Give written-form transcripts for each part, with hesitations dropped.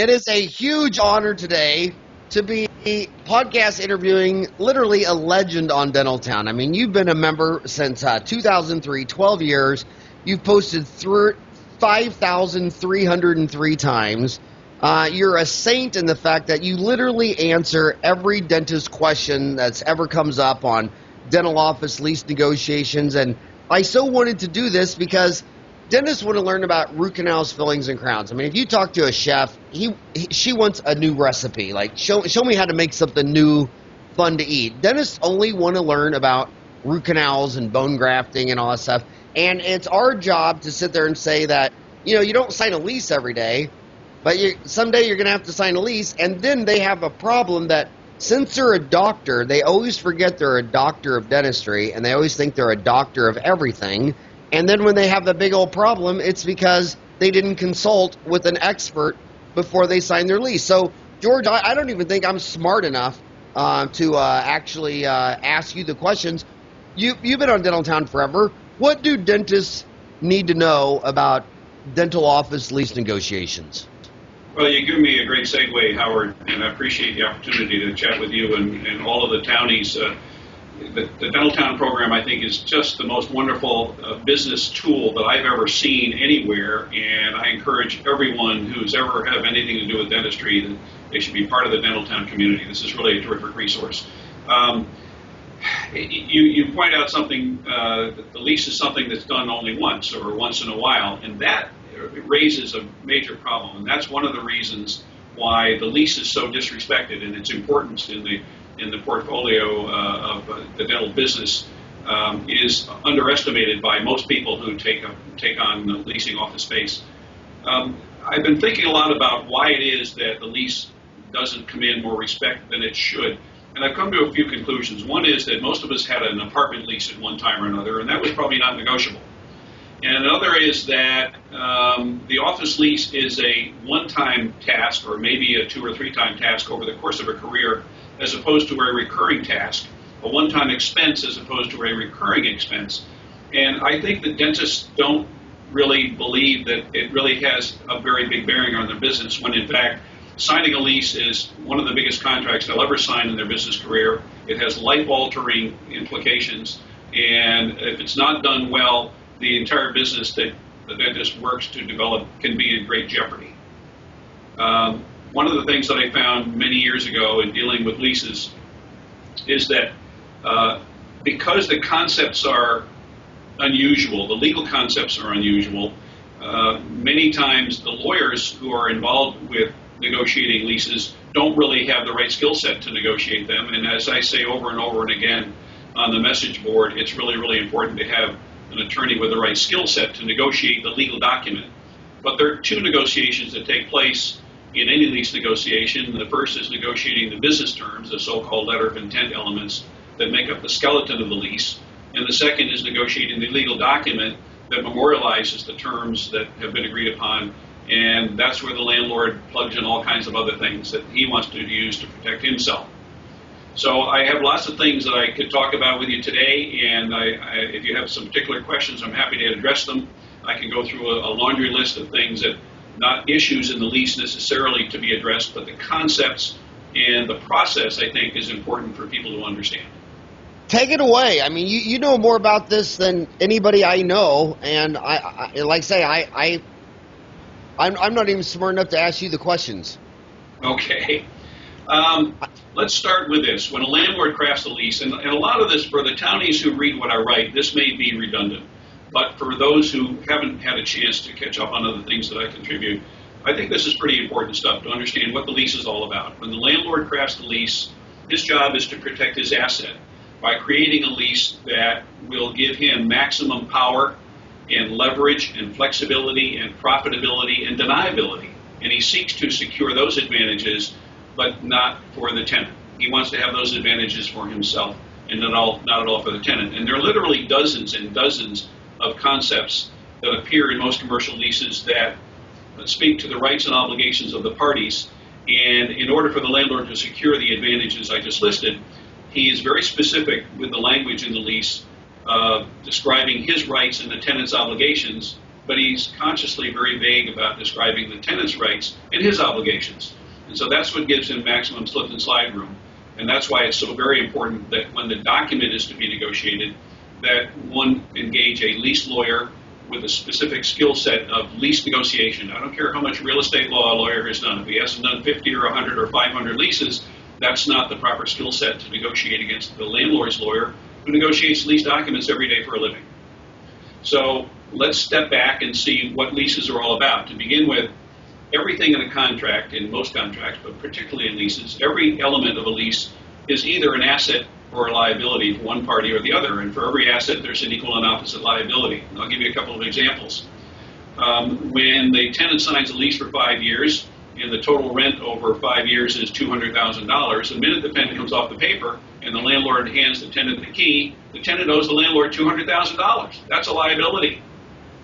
It is a huge honor today to be podcast interviewing literally a legend on Dentaltown. I mean, you've been a member since 2003, 12 years. You've posted 5,303 times. You're a saint in the fact that you literally answer every dentist question that's ever comes up on dental office lease negotiations. And I so wanted to do this because dentists want to learn about root canals, fillings, and crowns. I mean, if you talk to a chef, she wants a new recipe. Like, show me how to make something new, fun to eat. Dentists only want to learn about root canals and bone grafting and all that stuff. And it's our job to sit there and say that, you know, you don't sign a lease every day, but someday you're going to have to sign a lease. And then they have a problem that since they're a doctor, they always forget they're a doctor of dentistry, and they always think they're a doctor of everything. And then when they have a big old problem, it's because they didn't consult with an expert before they signed their lease. So, George, I don't even think I'm smart enough to actually ask you the questions. You've been on Dentaltown forever. What do dentists need to know about dental office lease negotiations? Well, you give me a great segue, Howard, and I appreciate the opportunity to chat with you and all of the townies. The Dentaltown program, I think, is just the most wonderful business tool that I've ever seen anywhere, and I encourage everyone who's ever had anything to do with dentistry that they should be part of the Dentaltown community. This is really a terrific resource. You point out something, the lease is something that's done only once or once in a while, and that raises a major problem, and that's one of the reasons why the lease is so disrespected and its importance in the portfolio of the dental business is underestimated by most people who take on leasing office space. I've been thinking a lot about why it is that the lease doesn't command more respect than it should, and I've come to a few conclusions. One is that most of us had an apartment lease at one time or another, and that was probably not negotiable. And another is that the office lease is a one-time task, or maybe a 2 or 3 time task over the course of a career, as opposed to a recurring task, a one-time expense as opposed to a recurring expense. And I think that dentists don't really believe that it really has a very big bearing on their business, when in fact signing a lease is one of the biggest contracts they'll ever sign in their business career. It has life-altering implications, and if it's not done well, the entire business that the dentist works to develop can be in great jeopardy. One of the things that I found many years ago in dealing with leases is that because the concepts are unusual, the legal concepts are unusual, many times the lawyers who are involved with negotiating leases don't really have the right skill set to negotiate them. And as I say over and over and again on the message board, it's really, really important to have an attorney with the right skill set to negotiate the legal document. But there are 2 negotiations that take place in any lease negotiation. The first is negotiating the business terms, the so-called letter of intent elements that make up the skeleton of the lease. And the second is negotiating the legal document that memorializes the terms that have been agreed upon. And that's where the landlord plugs in all kinds of other things that he wants to use to protect himself. So I have lots of things that I could talk about with you today, and if you have some particular questions, I'm happy to address them. I can go through a laundry list of things that, not issues in the lease necessarily to be addressed, but the concepts and the process, I think, is important for people to understand. Take it away. I mean, you know more about this than anybody I know, and I like I say, I'm not even smart enough to ask you the questions. Okay. Let's start with this. When a landlord crafts a lease, and a lot of this, for the townies who read what I write, this may be redundant, but for those who haven't had a chance to catch up on other things that I contribute, I think this is pretty important stuff to understand what the lease is all about. When the landlord crafts the lease, his job is to protect his asset by creating a lease that will give him maximum power and leverage and flexibility and profitability and deniability. And he seeks to secure those advantages, but not for the tenant. He wants to have those advantages for himself and not at all for the tenant. And there are literally dozens and dozens of concepts that appear in most commercial leases that speak to the rights and obligations of the parties. And in order for the landlord to secure the advantages I just listed, he is very specific with the language in the lease describing his rights and the tenant's obligations but he's consciously very vague about describing the tenant's rights and his obligations. And so that's what gives him maximum slip and slide room. And that's why it's so very important that when the document is to be negotiated, that one engage a lease lawyer with a specific skill set of lease negotiation. I don't care how much real estate law a lawyer has done. If he hasn't done 50 or 100 or 500 leases, that's not the proper skill set to negotiate against the landlord's lawyer who negotiates lease documents every day for a living. So let's step back and see what leases are all about. To begin with, everything in a contract, in most contracts, but particularly in leases, every element of a lease is either an asset or a liability for one party or the other. And for every asset, there's an equal and opposite liability. And I'll give you a couple of examples. When the tenant signs a lease for 5 years, and the total rent over 5 years is $200,000, the minute the pen comes off the paper and the landlord hands the tenant the key, the tenant owes the landlord $200,000. That's a liability.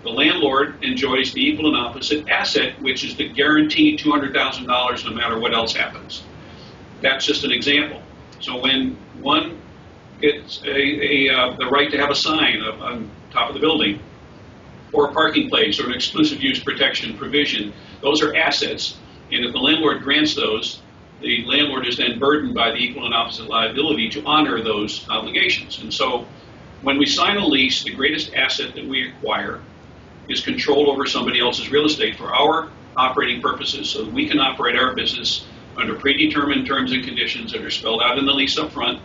The landlord enjoys the equal and opposite asset, which is the guaranteed $200,000 no matter what else happens. That's just an example. So when one gets the right to have a sign on top of the building, or a parking place, or an exclusive use protection provision, those are assets. And if the landlord grants those, the landlord is then burdened by the equal and opposite liability to honor those obligations. And so when we sign a lease, the greatest asset that we acquire is control over somebody else's real estate for our operating purposes so that we can operate our business under predetermined terms and conditions that are spelled out in the lease up front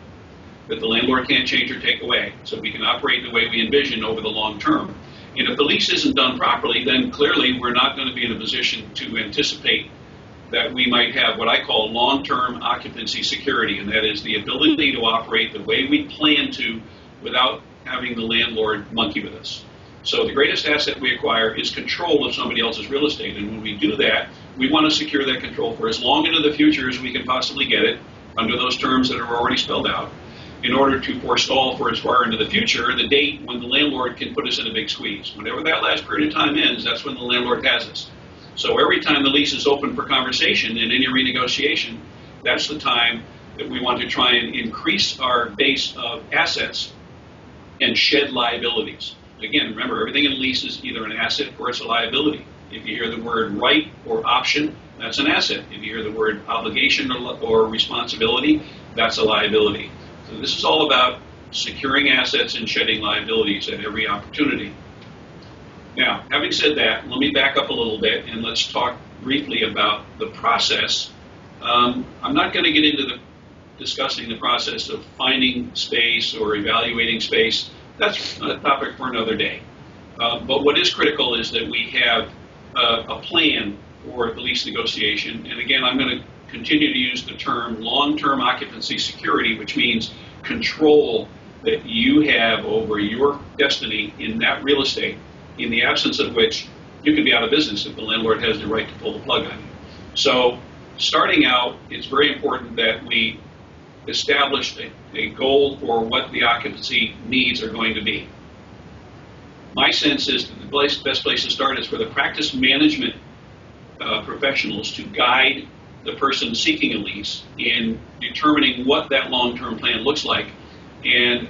that the landlord can't change or take away, so we can operate the way we envision over the long term. And if the lease isn't done properly, then clearly we're not going to be in a position to anticipate that we might have what I call long-term occupancy security, and that is the ability to operate the way we plan to without having the landlord monkey with us. So the greatest asset we acquire is control of somebody else's real estate, and when we do that, we want to secure that control for as long into the future as we can possibly get it under those terms that are already spelled out, in order to forestall for as far into the future the date when the landlord can put us in a big squeeze. Whenever that last period of time ends, that's when the landlord has us. So every time the lease is open for conversation in any renegotiation, that's the time that we want to try and increase our base of assets and shed liabilities. Again, remember, everything in a lease is either an asset or it's a liability. If you hear the word right or option, that's an asset. If you hear the word obligation or responsibility, that's a liability. So this is all about securing assets and shedding liabilities at every opportunity. Now, having said that, let me back up a little bit and let's talk briefly about the process. I'm not going to get into discussing the process of finding space or evaluating space. That's a topic for another day. But what is critical is that we have a plan for the lease negotiation. And again, I'm going to continue to use the term long-term occupancy security, which means control that you have over your destiny in that real estate, in the absence of which you could be out of business if the landlord has the right to pull the plug on you. So starting out, it's very important that we establish a goal for what the occupancy needs are going to be. My sense is that the best place to start is for the practice management professionals to guide the person seeking a lease in determining what that long-term plan looks like and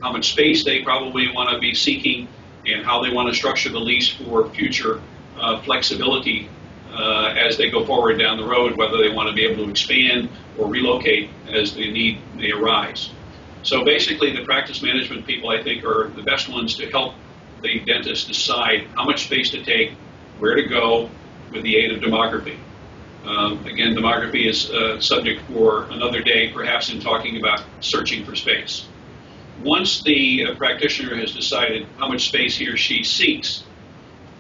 how much space they probably want to be seeking and how they want to structure the lease for future flexibility as they go forward down the road, whether they want to be able to expand or relocate as the need may arise. So basically, the practice management people, I think, are the best ones to help the dentist decide how much space to take, where to go with the aid of demography. Again, demography is subject for another day, perhaps in talking about searching for space. Once the practitioner has decided how much space he or she seeks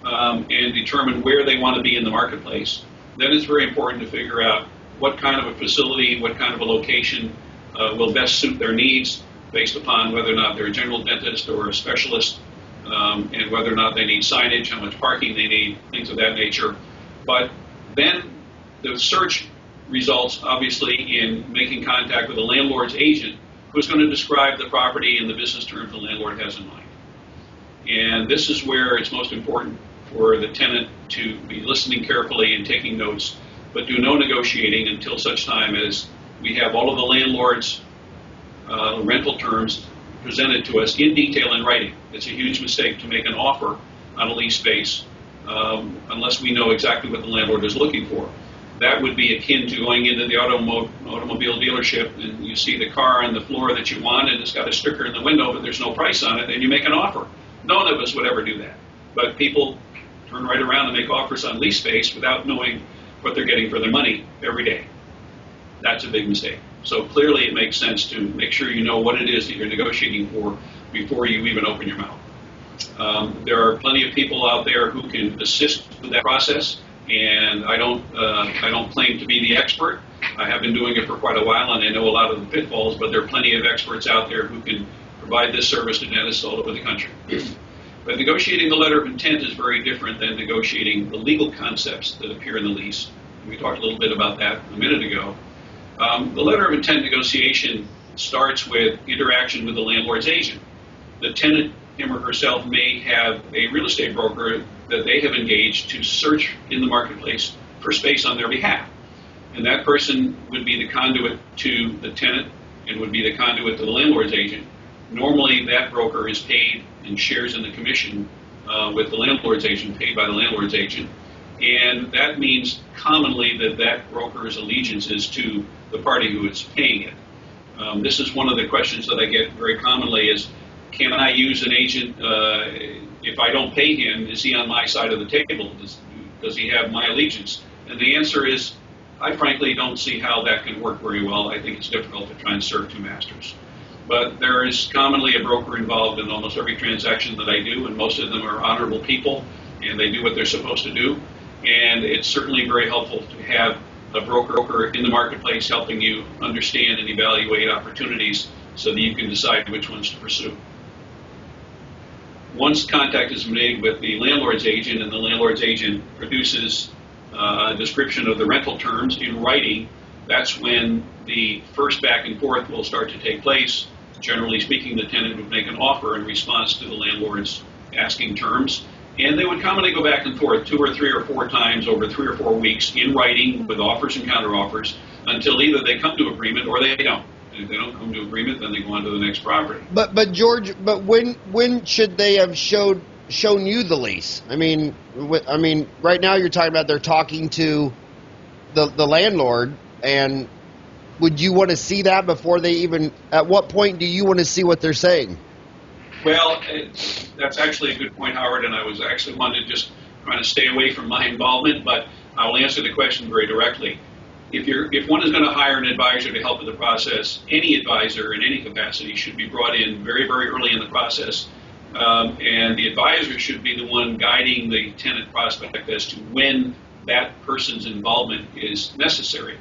and determine where they want to be in the marketplace, then it's very important to figure out what kind of a facility, what kind of a location will best suit their needs based upon whether or not they're a general dentist or a specialist, and whether or not they need signage, how much parking they need, things of that nature. But then the search results, obviously, in making contact with the landlord's agent, who's going to describe the property in the business terms the landlord has in mind. And this is where it's most important for the tenant to be listening carefully and taking notes, but do no negotiating until such time as we have all of the landlord's rental terms presented to us in detail in writing. It's a huge mistake to make an offer on a lease space unless we know exactly what the landlord is looking for. That would be akin to going into the automobile dealership and you see the car on the floor that you want and it's got a sticker in the window but there's no price on it and you make an offer. None of us would ever do that. But people turn right around and make offers on lease space without knowing what they're getting for their money every day. That's a big mistake. So clearly it makes sense to make sure you know what it is that you're negotiating for before you even open your mouth. There are plenty of people out there who can assist with that process, and I don't claim to be the expert. I have been doing it for quite a while, and I know a lot of the pitfalls, but there are plenty of experts out there who can provide this service to dentists all over the country. But negotiating the letter of intent is very different than negotiating the legal concepts that appear in the lease. We talked a little bit about that a minute ago. The letter of intent negotiation starts with interaction with the landlord's agent. The tenant, him or herself, may have a real estate broker that they have engaged to search in the marketplace for space on their behalf. And that person would be the conduit to the tenant and would be the conduit to the landlord's agent. Normally, that broker is paid and shares in the commission with the landlord's agent, paid by the landlord's agent. And that means commonly that that broker's allegiance is to the party who is paying it. This is one of the questions that I get very commonly is, can I use an agent if I don't pay him? Is he on my side of the table? Does he have my allegiance? And the answer is, I frankly don't see how that can work very well. I think it's difficult to try and serve two masters. But there is commonly a broker involved in almost every transaction that I do, and most of them are honorable people, and they do what they're supposed to do. And it's certainly very helpful to have a broker in the marketplace helping you understand and evaluate opportunities so that you can decide which ones to pursue. Once contact is made with the landlord's agent and the landlord's agent produces a description of the rental terms in writing, that's when the first back and forth will start to take place. Generally speaking, the tenant would make an offer in response to the landlord's asking terms. And they would commonly go back and forth 2 or 3 or 4 times over 3 or 4 weeks in writing with offers and counteroffers until either they come to agreement or they don't. And if they don't come to agreement, then they go on to the next property. But George, when should they have shown you the lease? I mean, right now you're talking about they're talking to the landlord, and would you want to see that before they even? At what point do you want to see what they're saying? Well, that's actually a good point, Howard, and I was actually wanted to just trying to stay away from my involvement, but I will answer the question very directly. If one is going to hire an advisor to help with the process, any advisor in any capacity should be brought in very, very early in the process, and the advisor should be the one guiding the tenant prospect as to when that person's involvement is necessary.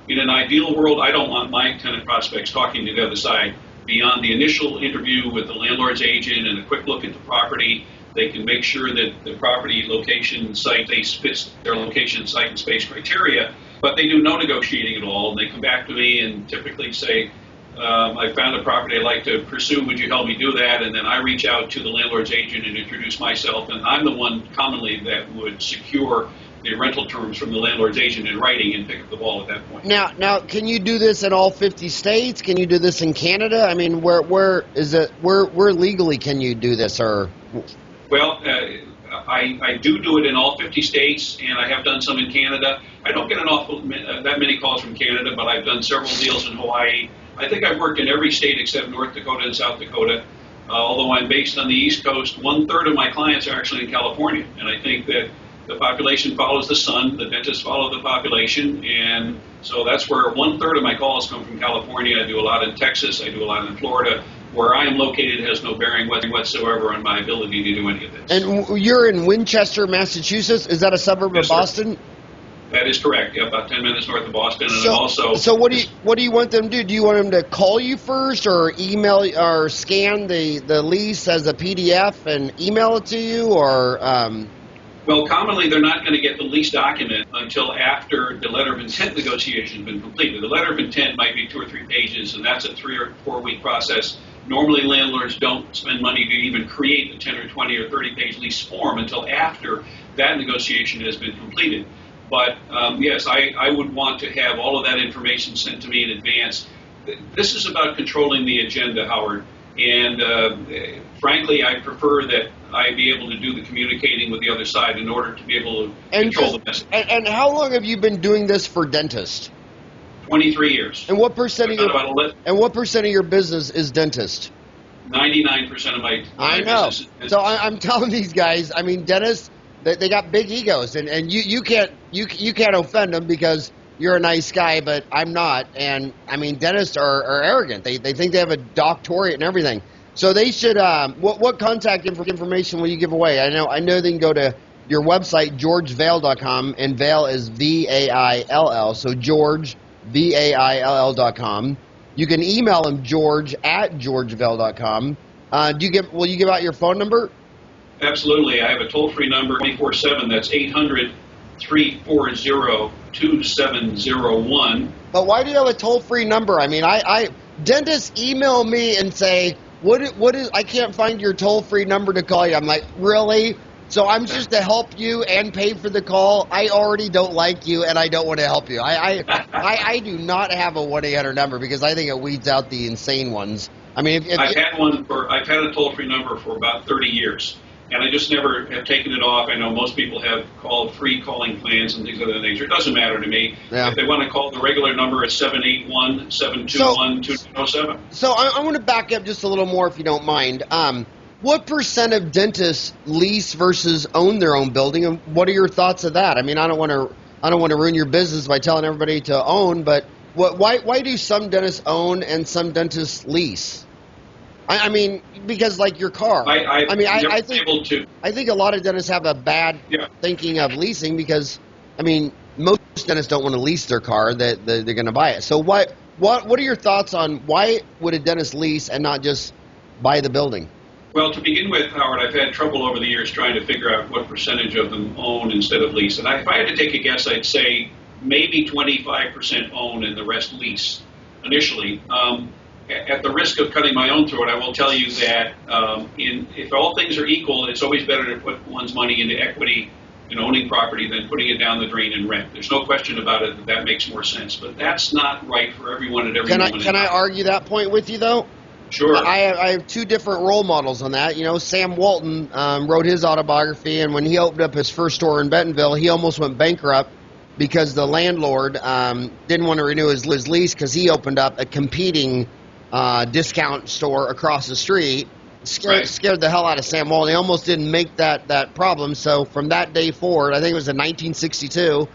In an ideal world, I don't want my tenant prospects talking to the other side beyond the initial interview with the landlord's agent and a quick look at the property. They can make sure that the property location site fits their location, site, and space criteria, but they do no negotiating at all. And they come back to me and typically say, I found a property I'd like to pursue, would you help me do that? And then I reach out to the landlord's agent and introduce myself, and I'm the one commonly that would secure the rental terms from the landlord's agent in writing and pick up the ball at that point. Now, can you do this in all 50 states? Can you do this in Canada? I mean, where legally can you do this? Or well, I do it in all 50 states, and I have done some in Canada. I don't get that many calls from Canada, but I've done several deals in Hawaii. I think I've worked in every state except North Dakota and South Dakota. Although I'm based on the East Coast, 1/3 of my clients are actually in California, and I think that the population follows the sun, the dentists follow the population, and so that's where 1/3 of my calls come from California. I do a lot in Texas, I do a lot in Florida. Where I am located has no bearing whatsoever on my ability to do any of this. And you're in Winchester, Massachusetts? Is that a suburb of Boston? Sir. That is correct. Yeah, about 10 minutes north of Boston. And So what do you want them to do? Do you want them to call you first, or email, or scan the lease as a PDF and email it to you, or? Well, commonly they're not going to get the lease document until after the letter of intent negotiation has been completed. The letter of intent might be 2 or 3 pages, and that's a 3 or 4 week process. Normally, landlords don't spend money to even create the 10 or 20 or 30-page lease form until after that negotiation has been completed. But yes, I would want to have all of that information sent to me in advance. This is about controlling the agenda, Howard. And frankly, I prefer that I be able to do the communicating with the other side in order to be able to control the message. And how long have you been doing this for dentists? 23 years. And what percent of your business is dentist? 99% of my I know. business is dentist. So I'm telling these guys, I mean, dentists, they got big egos, and you can't offend them because you're a nice guy, but I'm not. And I mean, dentists are arrogant. They think they have a doctorate and everything. So they should. What contact information will you give away? I know they can go to your website, georgevaill.com, and Vaill is Vaill. So GeorgeVaill.com. You can email him George@georgevaill.com. Will you give out your phone number? Absolutely. I have a toll-free number 24/7. That's 800-340-2701. But why do you have a toll-free number? I mean, dentists email me and say, what is? I can't find your toll-free number to call you. I'm like, really? So I'm just to help you and pay for the call? I already don't like you, and I don't want to help you. I do not have a 1-800 number because I think it weeds out the insane ones. I mean, I've had a toll-free number for about 30 years. And I just never have taken it off. I know most people have called free calling plans and things of that nature. It doesn't matter to me. Yeah. If they want to call the regular number, it's 781-721-2207. So I want to back up just a little more, if you don't mind. What percent of dentists lease versus own their own building, and what are your thoughts of that? I mean, I don't want to ruin your business by telling everybody to own, but why do some dentists own and some dentists lease? I mean, because like your car. I think a lot of dentists have a bad thinking of leasing because, I mean, most dentists don't want to lease their car; that they're going to buy it. So what are your thoughts on why would a dentist lease and not just buy the building? Well, to begin with, Howard, I've had trouble over the years trying to figure out what percentage of them own instead of lease. And if I had to take a guess, I'd say maybe 25% own and the rest lease initially. At the risk of cutting my own throat, I will tell you that if all things are equal, it's always better to put one's money into equity in owning property than putting it down the drain in rent. There's no question about it that makes more sense. But that's not right for everyone at every moment. Can I argue that point with you, though? Sure. I have two different role models on that. You know, Sam Walton wrote his autobiography, and when he opened up his first store in Bentonville, he almost went bankrupt because the landlord didn't want to renew his lease because he opened up a competing discount store across the street. Scared the hell out of Sam Walton. He almost didn't make that problem. So from that day forward, I think it was in 1962,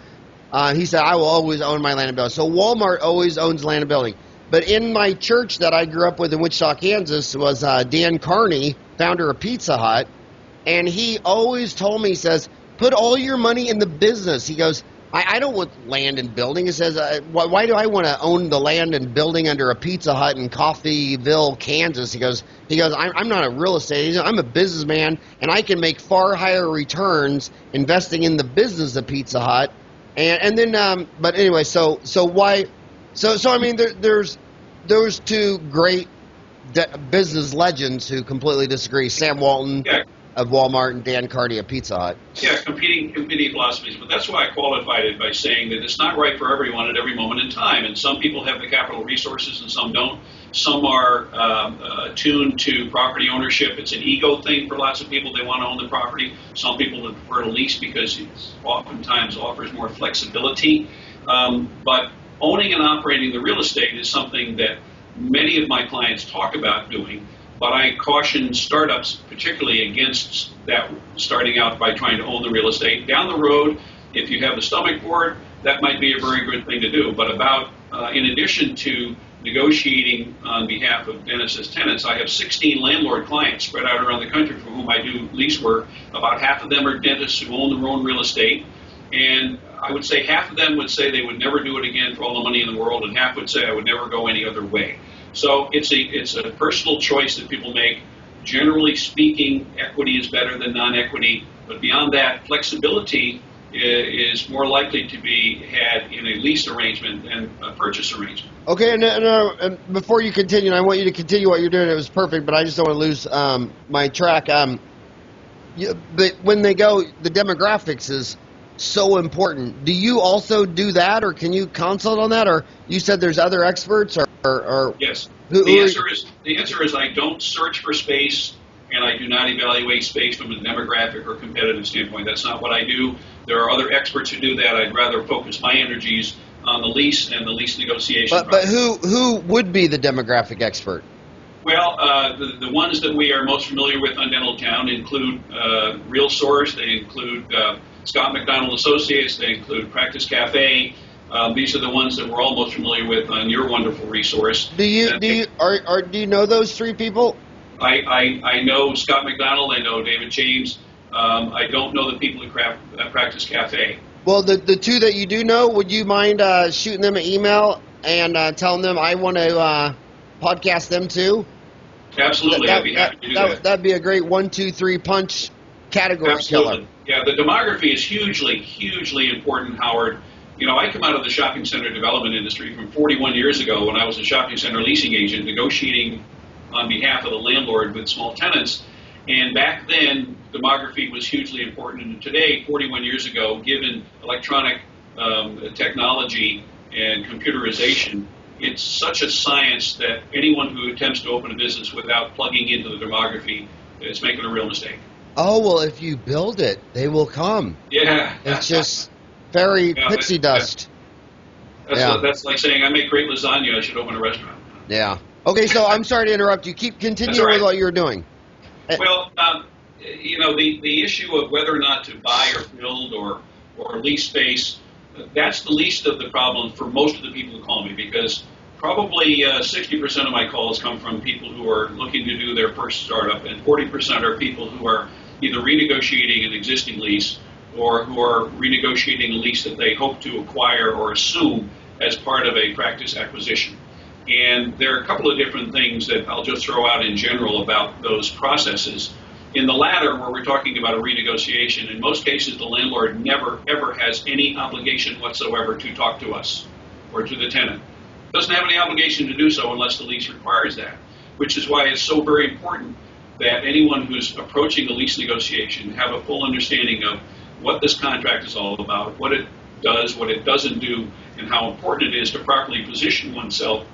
he said, I will always own my land and building. So Walmart always owns land and building. But in my church that I grew up with in Wichita, Kansas, was Dan Carney, founder of Pizza Hut. And he always told me, he says, put all your money in the business. He goes, I don't want land and building. He says, why do I want to own the land and building under a Pizza Hut in Coffeyville, Kansas? He goes, I'm not a real estate agent. I'm a businessman, and I can make far higher returns investing in the business of Pizza Hut. And then, but anyway, so why? So I mean, there's those two great business legends who completely disagree. Sam Walton of Walmart and Dan Carney of Pizza Hut. Yeah, competing philosophies. But that's why I qualified it by saying that it's not right for everyone at every moment in time. And some people have the capital resources and some don't. Some are attuned to property ownership. It's an ego thing for lots of people. They want to own the property. Some people would prefer to lease because it oftentimes offers more flexibility. But owning and operating the real estate is something that many of my clients talk about doing. But I caution startups particularly against that, starting out by trying to own the real estate. Down the road, if you have the stomach for it, that might be a very good thing to do. But in addition to negotiating on behalf of dentists as tenants, I have 16 landlord clients spread out around the country for whom I do lease work. About half of them are dentists who own their own real estate. And I would say half of them would say they would never do it again for all the money in the world, and half would say I would never go any other way. So it's a personal choice that people make. Generally speaking, equity is better than non-equity, but beyond that, flexibility is more likely to be had in a lease arrangement than a purchase arrangement. Okay, and before you continue, I want you to continue what you're doing. It was perfect, but I just don't want to lose my track. But when they go, the demographics is so important. Do you also do that, or can you consult on that? Or you said there's other experts, or or Yes. who The answer is I don't search for space, and I do not evaluate space from a demographic or competitive standpoint. That's not what I do. There are other experts who do that. I'd rather focus my energies on the lease and the lease negotiation. But who would be the demographic expert? Well, the ones that we are most familiar with on Dental Town include Real Source. They include Scott McDonald Associates. They include Practice Cafe. These are the ones that we're all most familiar with on your wonderful resource. Do you know those three people? I know Scott McDonald. I know David James. I don't know the people at Practice Cafe. Well, the two that you do know, would you mind shooting them an email and telling them I want to podcast them too? Absolutely, I'd be happy to do that. That'd be a great 1, 2, 3 punch category killer. Yeah, the demography is hugely important, Howard. You know, I come out of the shopping center development industry from 41 years ago when I was a shopping center leasing agent negotiating on behalf of the landlord with small tenants. And back then, demography was hugely important. And today, 41 years ago, given electronic technology and computerization, it's such a science that anyone who attempts to open a business without plugging into the demography is making a real mistake. Oh, well, if you build it, they will come. Yeah. It's just fairy pixie dust. That's like saying I make great lasagna, I should open a restaurant. Yeah. Okay, so I'm sorry to interrupt you. Continue with what you were doing. Well, you know, the issue of whether or not to buy or build or lease space, that's the least of the problem for most of the people who call me, because probably 60% of my calls come from people who are looking to do their first startup, and 40% are people who are either renegotiating an existing lease or who are renegotiating a lease that they hope to acquire or assume as part of a practice acquisition. And there are a couple of different things that I'll just throw out in general about those processes. In the latter, where we're talking about a renegotiation, in most cases the landlord never, ever has any obligation whatsoever to talk to us or to the tenant. Doesn't have any obligation to do so unless the lease requires that, which is why it's so very important that anyone who's approaching a lease negotiation have a full understanding of what this contract is all about, what it does, what it doesn't do, and how important it is to properly position oneself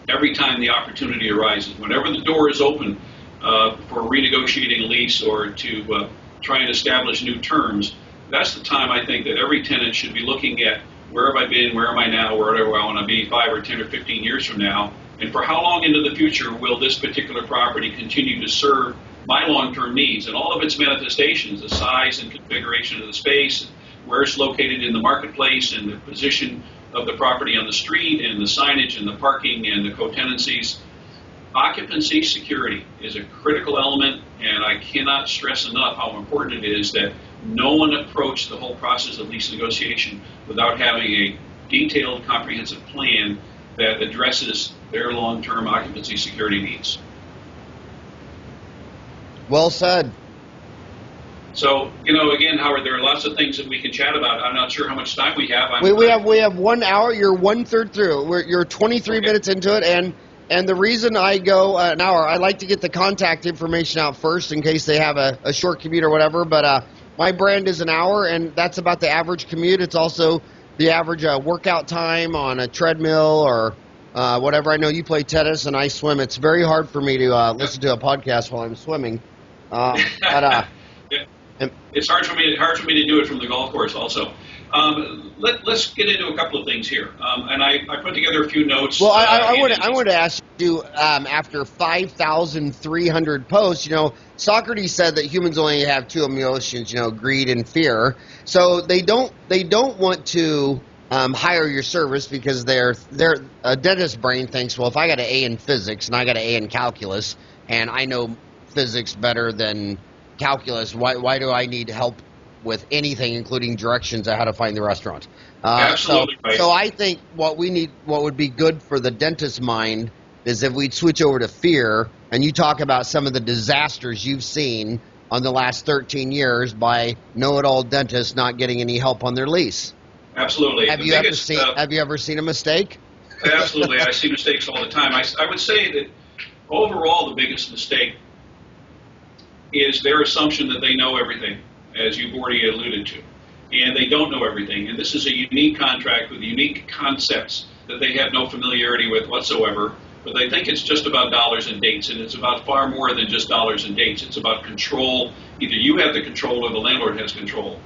every time the opportunity arises. Whenever the door is open for renegotiating a lease or to try and establish new terms, that's the time I think that every tenant should be looking at where have I been, where am I now, where do I want to be 5 or 10 or 15 years from now, and for how long into the future will this particular property continue to serve my long-term needs and all of its manifestations, the size and configuration of the space, where it's located in the marketplace, and the position of the property on the street, and the signage, and the parking, and the co-tenancies. Occupancy security is a critical element, and I cannot stress enough how important it is that no one approach the whole process of lease negotiation without having a detailed, comprehensive plan that addresses their long-term occupancy security needs. Well said. So, you know, again, Howard, there are lots of things that we can chat about. I'm not sure how much time we have. We have 1 hour. You're 1/3 through. You're 23 minutes into it, and the reason I go an hour, I like to get the contact information out first in case they have a short commute or whatever. But my brand is an hour, and that's about the average commute. It's also the average workout time on a treadmill or whatever. I know you play tennis and I swim. It's very hard for me to listen to a podcast while I'm swimming. It's hard for me to do it from the golf course also. Let's get into a couple of things here. And I put together a few notes. Well, I wanted to ask you, after 5,300 posts, you know, Socrates said that humans only have 2 emotions, you know, greed and fear. So they don't want to hire your service because their dentist brain thinks, well, if I got an A in physics and I got an A in calculus and I know physics better than calculus, why do I need help with anything, including directions on how to find the restaurant? Absolutely right. So I think what would be good for the dentist's mind is if we'd switch over to fear, and you talk about some of the disasters you've seen on the last 13 years by know-it-all dentists not getting any help on their lease. Absolutely. Have you ever seen a mistake? Absolutely. I see mistakes all the time. I would say that overall the biggest mistake is their assumption that they know everything, as you've already alluded to. And they don't know everything. And this is a unique contract with unique concepts that they have no familiarity with whatsoever, but they think it's just about dollars and dates, and it's about far more than just dollars and dates. It's about control. Either you have the control or the landlord has control.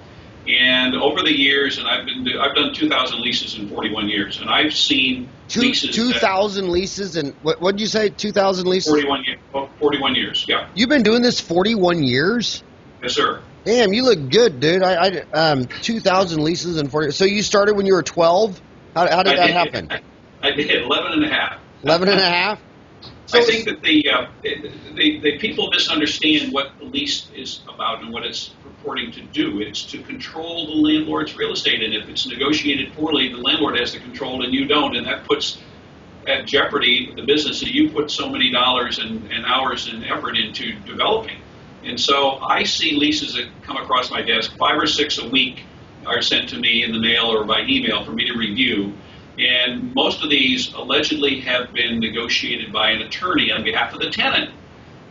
And over the years, and I've done 2,000 leases in 41 years, and I've seen leases. 2,000 leases, and what did you say? 2,000 leases. 41 years. Yeah. You've been doing this 41 years. Yes, sir. Damn, you look good, dude. 2,000 leases in 40. So you started when you were 12? How did that happen? I did 11 and a half. 11 and a half? So I think that the people misunderstand what the lease is about and what it's purporting to do. It's to control the landlord's real estate, and if it's negotiated poorly, the landlord has the control and you don't, and that puts at jeopardy the business that you put so many dollars and hours and effort into developing. And so I see leases that come across my desk, 5 or 6 a week are sent to me in the mail or by email for me to review. And most of these allegedly have been negotiated by an attorney on behalf of the tenant.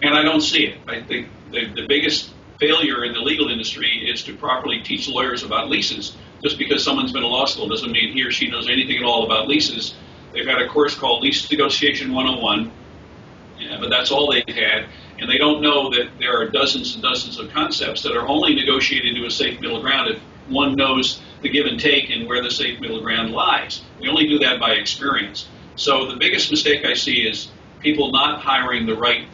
And I don't see it. I think the biggest failure in the legal industry is to properly teach lawyers about leases. Just because someone's been to law school doesn't mean he or she knows anything at all about leases. They've had a course called Lease Negotiation 101, but that's all they've had. And they don't know that there are dozens and dozens of concepts that are only negotiated to a safe middle ground if one knows the give and take and where the safe middle ground lies. We only do that by experience. So the biggest mistake I see is people not hiring the right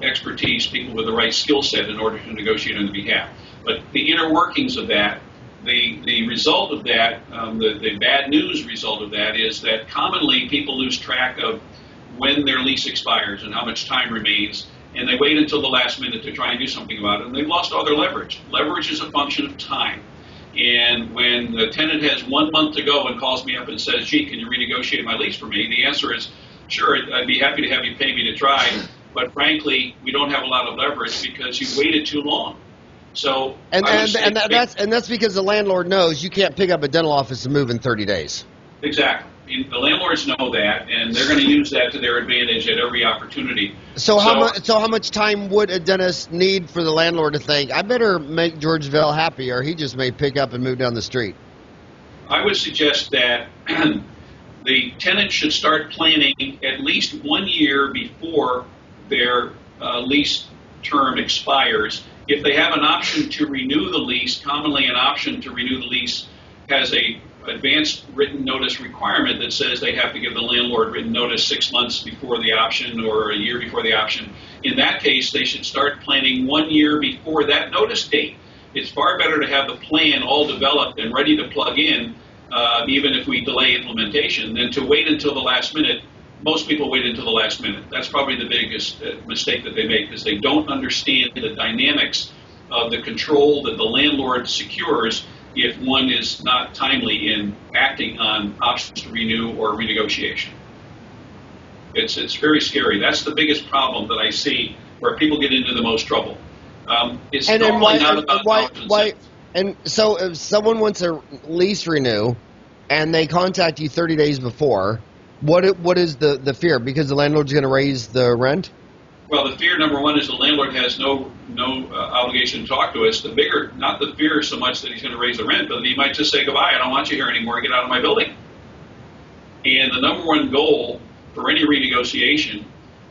expertise, people with the right skill set in order to negotiate on their behalf. But the inner workings of that, the result of that, the bad news result of that is that commonly people lose track of when their lease expires and how much time remains, and they wait until the last minute to try and do something about it, and they've lost all their leverage. Leverage is a function of time. And when the tenant has 1 month to go and calls me up and says, gee, can you renegotiate my lease for me? The answer is, sure, I'd be happy to have you pay me to try, but frankly, we don't have a lot of leverage because you waited too long. So that's because the landlord knows you can't pick up a dental office and move in 30 days. Exactly. The landlords know that, and they're going to use that to their advantage at every opportunity. So how much time would a dentist need for the landlord to think, I better make George Vaill happy, or he just may pick up and move down the street? I would suggest that the tenant should start planning at least 1 year before their lease term expires. If they have an option to renew the lease, commonly an option to renew the lease has a advanced written notice requirement that says they have to give the landlord written notice 6 months before the option or a year before the option. In that case, they should start planning 1 year before that notice date. It's far better to have the plan all developed and ready to plug in, even if we delay implementation, than to wait until the last minute. Most people wait until the last minute. That's probably the biggest mistake that they make, because they don't understand the dynamics of the control that the landlord secures if one is not timely in acting on options to renew or renegotiation. It's very scary. That's the biggest problem that I see where people get into the most trouble. It's normally not about dollars and cents. And so if someone wants a lease renew and they contact you 30 days before, what is the fear? Because the landlord's going to raise the rent? Well, the fear, number one, is the landlord has no obligation to talk to us. The bigger, not the fear so much that he's going to raise the rent, but he might just say, goodbye, I don't want you here anymore, get out of my building. And the number one goal for any renegotiation,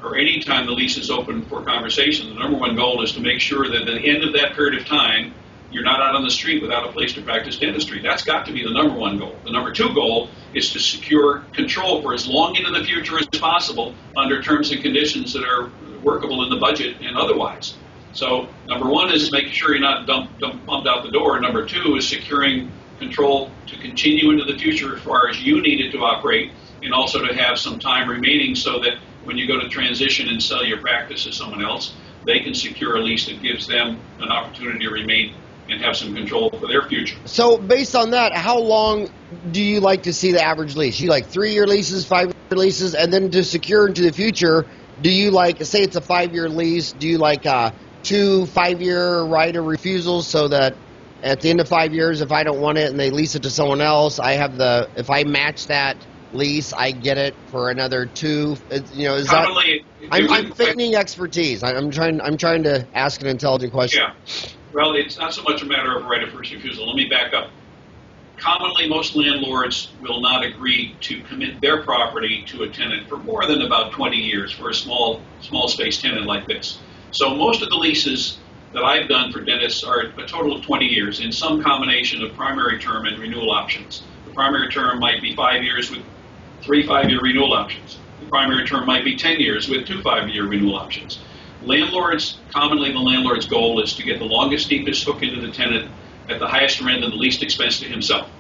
or any time the lease is open for conversation, the number one goal is to make sure that at the end of that period of time, you're not out on the street without a place to practice dentistry. That's got to be the number one goal. The number two goal is to secure control for as long into the future as possible under terms and conditions that are workable in the budget and otherwise. So number one is making sure you're not bumped out the door. Number two is securing control to continue into the future as far as you need it to operate, and also to have some time remaining so that when you go to transition and sell your practice to someone else, they can secure a lease that gives them an opportunity to remain and have some control for their future. So based on that, how long do you like to see the average lease? You like 3-year leases, 5-year leases, and then to secure into the future, do you like, say it's a 5-year lease, do you like 2 5-year right of refusals so that at the end of 5 years, if I don't want it and they lease it to someone else, I have if I match that lease, I get it for another 2, is commonly, that, I'm feigning expertise. I'm trying to ask an intelligent question. Yeah. Well, it's not so much a matter of right of first refusal. Let me back up. Commonly, most landlords will not agree to commit their property to a tenant for more than about 20 years for a small space tenant like this. So most of the leases that I've done for dentists are a total of 20 years in some combination of primary term and renewal options. The primary term might be 5 years with 3 5-year renewal options. The primary term might be 10 years with 2 5-year renewal options. Commonly the landlord's goal is to get the longest, deepest hook into the tenant at the highest rent and the least expense to himself.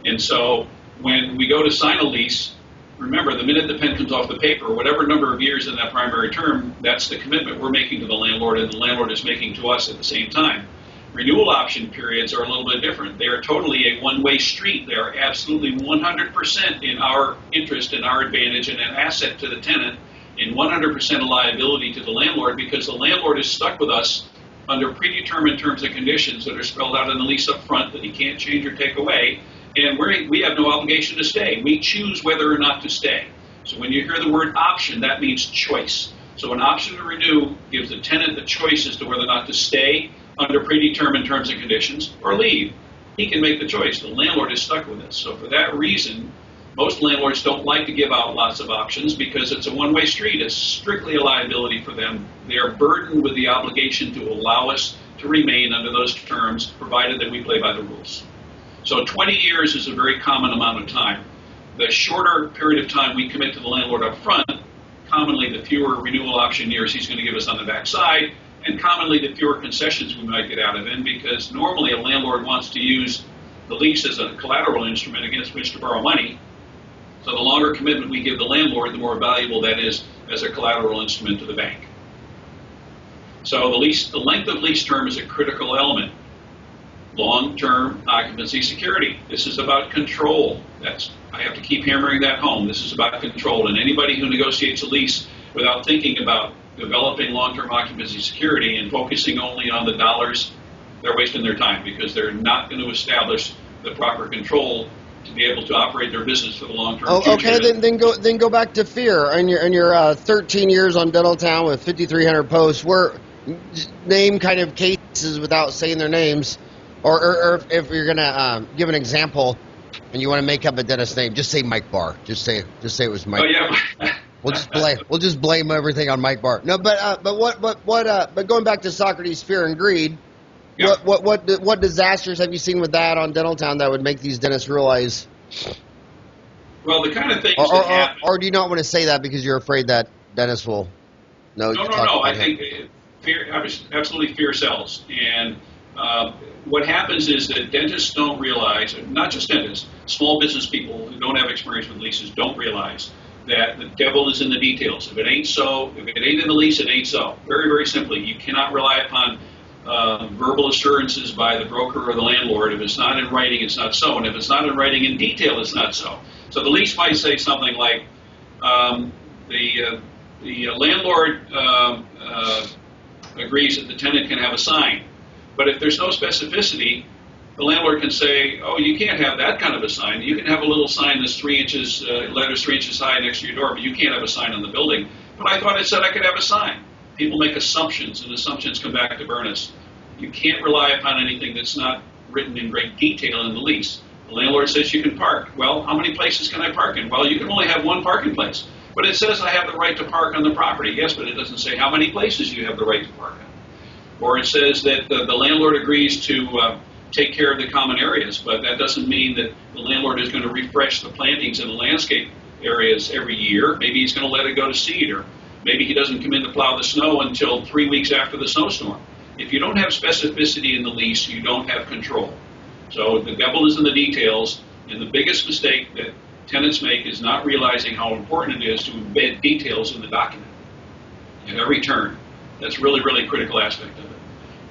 And so when we go to sign a lease, remember, the minute the pen comes off the paper, whatever number of years in that primary term, that's the commitment we're making to the landlord and the landlord is making to us at the same time. Renewal option periods are a little bit different. They are totally a one-way street. They are absolutely 100% in our interest and our advantage and an asset to the tenant and 100% a liability to the landlord because the landlord is stuck with us under predetermined terms and conditions that are spelled out in the lease up front that he can't change or take away. And we have no obligation to stay. We choose whether or not to stay. So when you hear the word option, that means choice. So an option to renew gives the tenant the choice as to whether or not to stay under predetermined terms and conditions or leave. He can make the choice. The landlord is stuck with it. So for that reason, most landlords don't like to give out lots of options because it's a one-way street. It's strictly a liability for them. They are burdened with the obligation to allow us to remain under those terms, provided that we play by the rules. So 20 years is a very common amount of time. The shorter period of time we commit to the landlord up front, commonly the fewer renewal option years he's going to give us on the back side, and commonly the fewer concessions we might get out of him because normally a landlord wants to use the lease as a collateral instrument against which to borrow money. So the longer commitment we give the landlord, the more valuable that is as a collateral instrument to the bank. So the length of lease term is a critical element. Long-term occupancy security. This is about control. I have to keep hammering that home. This is about control. And anybody who negotiates a lease without thinking about developing long-term occupancy security and focusing only on the dollars, they're wasting their time because they're not going to establish the proper control to be able to operate their business for the long-term future. Okay, then go back to fear. In your 13 years on Dental Town with 5,300 posts, name kind of cases without saying their names. Or if you're gonna give an example, and you want to make up a dentist name, just say Mike Barr. Just say it was Mike. Oh yeah. We'll just blame everything on Mike Barr. No, but going back to Socrates' fear and greed, yeah. What disasters have you seen with that on Dental Town that would make these dentists realize? Well, the kind of things that happen. Or do you not want to say that because you're afraid that dentists will know? No. I think fear, absolutely fear sells and. What happens is that dentists don't realize, not just dentists, small business people who don't have experience with leases don't realize that the devil is in the details. If it ain't so, if it ain't in the lease, it ain't so. Very, very simply, you cannot rely upon verbal assurances by the broker or the landlord. If it's not in writing, it's not so. And if it's not in writing in detail, it's not so. So the lease might say something like, the landlord agrees that the tenant can have a sign. But if there's no specificity, the landlord can say, oh, you can't have that kind of a sign. You can have a little sign that's 3 inches, letters 3 inches high next to your door, but you can't have a sign on the building. But I thought it said I could have a sign. People make assumptions, and assumptions come back to burn us. You can't rely upon anything that's not written in great detail in the lease. The landlord says you can park. Well, how many places can I park in? Well, you can only have one parking place. But it says I have the right to park on the property. Yes, but it doesn't say how many places you have the right to park on. Or it says that the landlord agrees to take care of the common areas, but that doesn't mean that the landlord is going to refresh the plantings in the landscape areas every year. Maybe he's going to let it go to seed, or maybe he doesn't come in to plow the snow until 3 weeks after the snowstorm. If you don't have specificity in the lease, you don't have control. So the devil is in the details, and the biggest mistake that tenants make is not realizing how important it is to embed details in the document at every turn. That's really, really critical aspect of it.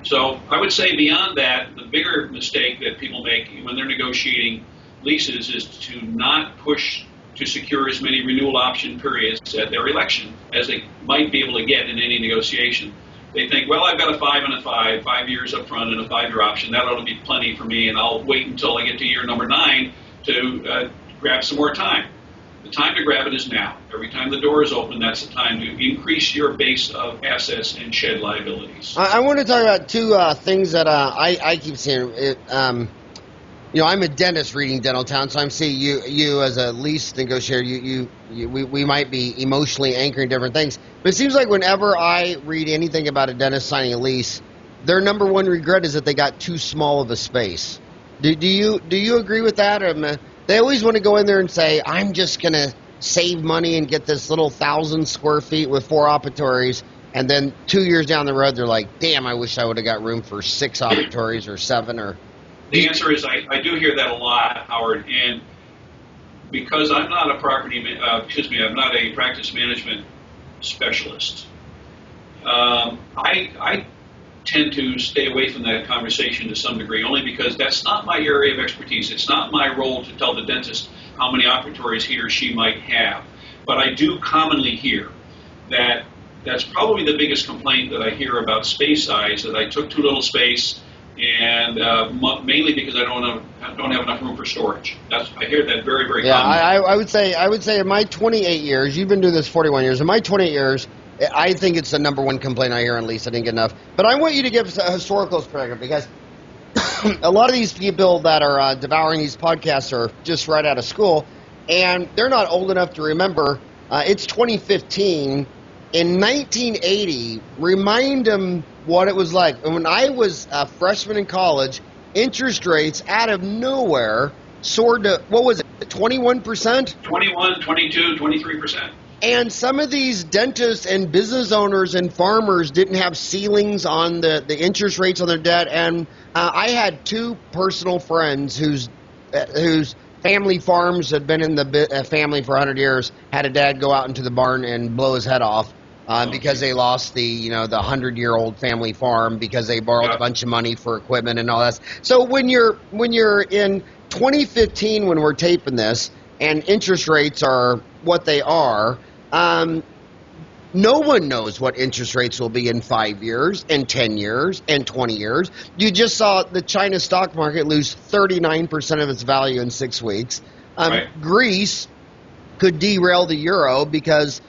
So I would say beyond that, the bigger mistake that people make when they're negotiating leases is to not push to secure as many renewal option periods at their election as they might be able to get in any negotiation. They think, well, I've got a 5 and a 5 years up front and a 5-year option. That ought to be plenty for me, and I'll wait until I get to year number 9 to grab some more time. The time to grab it is now. Every time the door is open, that's the time to increase your base of assets and shed liabilities. I want to talk about two things that I keep seeing. I'm a dentist reading Dental Town, so I'm seeing you as a lease negotiator. We might be emotionally anchoring different things, but it seems like whenever I read anything about a dentist signing a lease, their number one regret is that they got too small of a space. Do you agree with that? They always want to go in there and say, I'm just gonna save money and get this little 1,000 square feet with 4 operatories, and then 2 years down the road, they're like, damn, I wish I would have got room for 6 operatories or 7 or. The answer is I do hear that a lot, Howard, and because I'm not a I'm not a practice management specialist. I tend to stay away from that conversation to some degree, only because that's not my area of expertise. It's not my role to tell the dentist how many operatories he or she might have. But I do commonly hear that that's probably the biggest complaint that I hear about space size, that I took too little space, and mainly because I don't have enough room for storage. I hear that very, very commonly. I would say in my 28 years, you've been doing this 41 years. In my 28 years, I think it's the number one complaint I hear on lease. I didn't get enough. But I want you to give a historical perspective, because a lot of these people that are devouring these podcasts are just right out of school, and they're not old enough to remember. It's 2015. In 1980, remind them what it was like. And when I was a freshman in college, interest rates out of nowhere soared to, what was it, 21%? 21, 22, 23%. And some of these dentists and business owners and farmers didn't have ceilings on the interest rates on their debt. And I had 2 personal friends whose family farms had been in the family for 100 years, had a dad go out into the barn and blow his head off. Because they lost the 100-year-old family farm because they borrowed a bunch of money for equipment and all that. So when you're in 2015, when we're taping this, and interest rates are what they are, no one knows what interest rates will be in 5 years, and 10 years, and 20 years. You just saw the China stock market lose 39% of its value in 6 weeks. Right. Greece could derail the euro because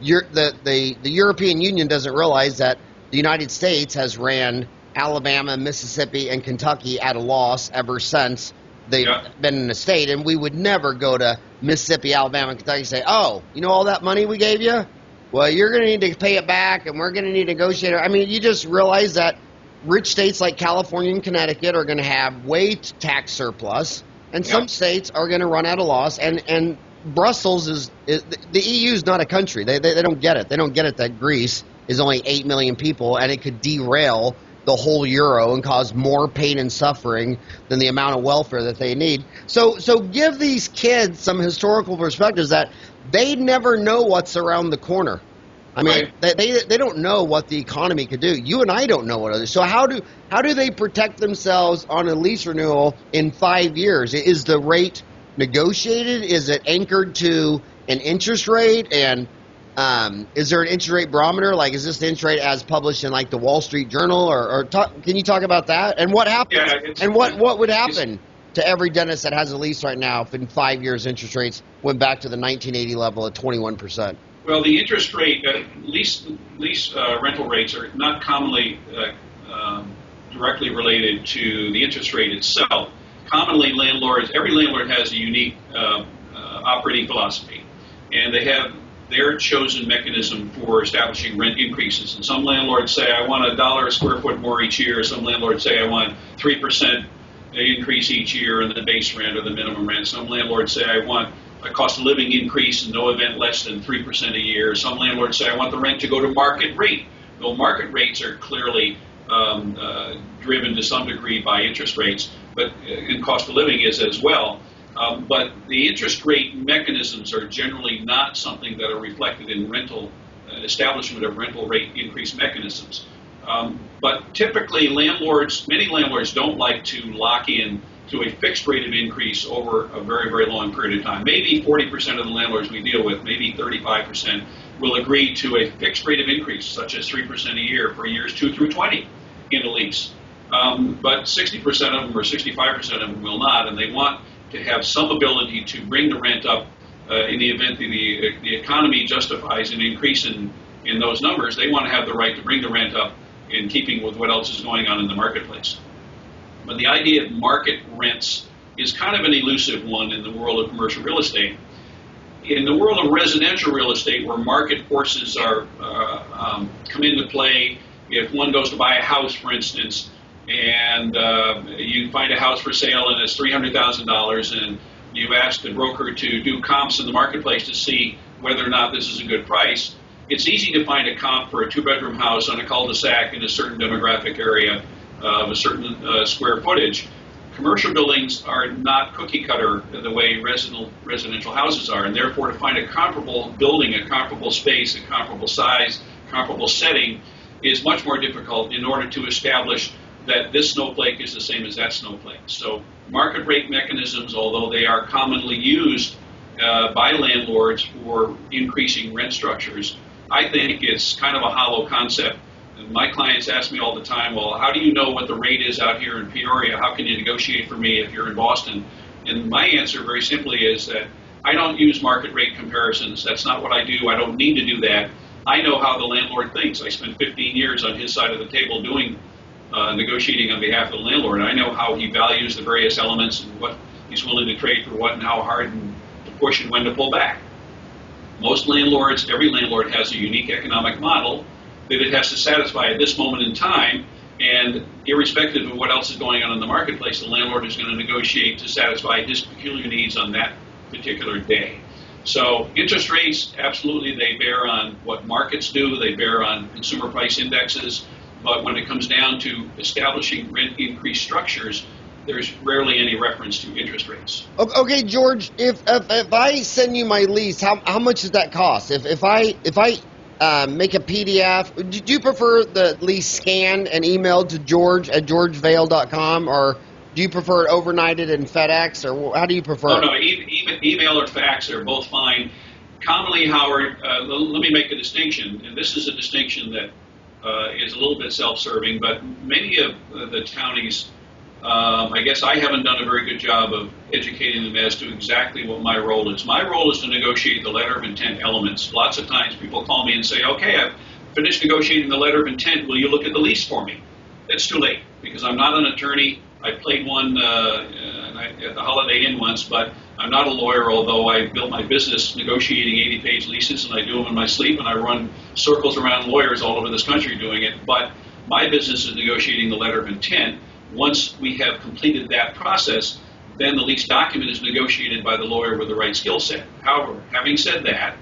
the European Union doesn't realize that the United States has ran Alabama, Mississippi, and Kentucky at a loss ever since they've been in the state. And we would never go to Mississippi, Alabama, and Kentucky and say, oh, all that money we gave you? Well, you're going to need to pay it back, and we're going to need to negotiate. I mean, you just realize that rich states like California and Connecticut are going to have way tax surplus, and some states are going to run out of loss, and Brussels is the EU is not a country. They don't get it. They don't get it that Greece is only 8 million people, and it could derail the whole euro and cause more pain and suffering than the amount of welfare that they need. So give these kids some historical perspectives that they never know what's around the corner. I mean, they don't know what the economy could do. You and I don't know what others. So how do they protect themselves on a lease renewal in 5 years? Is the rate negotiated? Is it anchored to an interest rate? And is there an interest rate barometer? Like, is this the interest rate as published in like the Wall Street Journal? Can you talk about that? And what happens? And what would happen to every dentist that has a lease right now if in 5 years interest rates went back to the 1980 level at 21%? Well, the interest rate, lease rental rates are not commonly directly related to the interest rate itself. Commonly, every landlord has a unique operating philosophy, and they have their chosen mechanism for establishing rent increases. And some landlords say, I want $1 a square foot more each year. Some landlords say, I want 3% increase each year in the base rent or the minimum rent. Some landlords say, I want a cost of living increase in no event less than 3% a year. Some landlords say, I want the rent to go to market rate. Well, market rates are clearly driven to some degree by interest rates, but and cost of living is as well. But the interest rate mechanisms are generally not something that are reflected in establishment of rental rate increase mechanisms. But typically, many landlords don't like to lock in to a fixed rate of increase over a very, very long period of time. Maybe 40% of the landlords we deal with, maybe 35%, will agree to a fixed rate of increase, such as 3% a year for years 2 through 20 in a lease. But 60% of them or 65% of them will not, and they want to have some ability to bring the rent up in the event that the economy justifies an increase in those numbers. They want to have the right to bring the rent up in keeping with what else is going on in the marketplace. But the idea of market rents is kind of an elusive one in the world of commercial real estate. In the world of residential real estate, where market forces are come into play, if one goes to buy a house, for instance, and you find a house for sale and it's $300,000, and you ask the broker to do comps in the marketplace to see whether or not this is a good price, it's easy to find a comp for a two-bedroom house on a cul-de-sac in a certain demographic area of a certain square footage. Commercial buildings are not cookie cutter the way residential houses are, and therefore to find a comparable building, a comparable space, a comparable size, comparable setting is much more difficult in order to establish that this snowflake is the same as that snowflake. So market rate mechanisms, although they are commonly used by landlords for increasing rent structures, I think it's kind of a hollow concept. And my clients ask me all the time, well, how do you know what the rate is out here in Peoria? How can you negotiate for me if you're in Boston? And my answer very simply is that I don't use market rate comparisons. That's not what I do. I don't need to do that. I know how the landlord thinks. I spent 15 years on his side of the table doing negotiating on behalf of the landlord. I know how he values the various elements and what he's willing to trade for what and how hard to push and when to pull back. Most landlords, every landlord has a unique economic model that it has to satisfy at this moment in time, and irrespective of what else is going on in the marketplace, the landlord is going to negotiate to satisfy his peculiar needs on that particular day. So interest rates, absolutely, they bear on what markets do, they bear on consumer price indexes, but when it comes down to establishing rent increase structures, there's rarely any reference to interest rates. Okay, George, if I send you my lease, how much does that cost? If I make a PDF, do you prefer the lease scanned and emailed to George at georgevaill.com, or do you prefer it overnighted in FedEx, or how do you prefer it? No, email or fax are both fine. Commonly, Howard, let me make a distinction, and this is a distinction that is a little bit self-serving, but many of the counties, I guess I haven't done a very good job of educating them as to exactly what my role is. My role is to negotiate the letter of intent elements. Lots of times people call me and say, okay, I've finished negotiating the letter of intent. Will you look at the lease for me? It's too late because I'm not an attorney. I played one at the Holiday Inn once, but I'm not a lawyer, although I built my business negotiating 80-page leases, and I do them in my sleep, and I run circles around lawyers all over this country doing it. But my business is negotiating the letter of intent. Once we have completed that process, then the lease document is negotiated by the lawyer with the right skill set. However, having said that,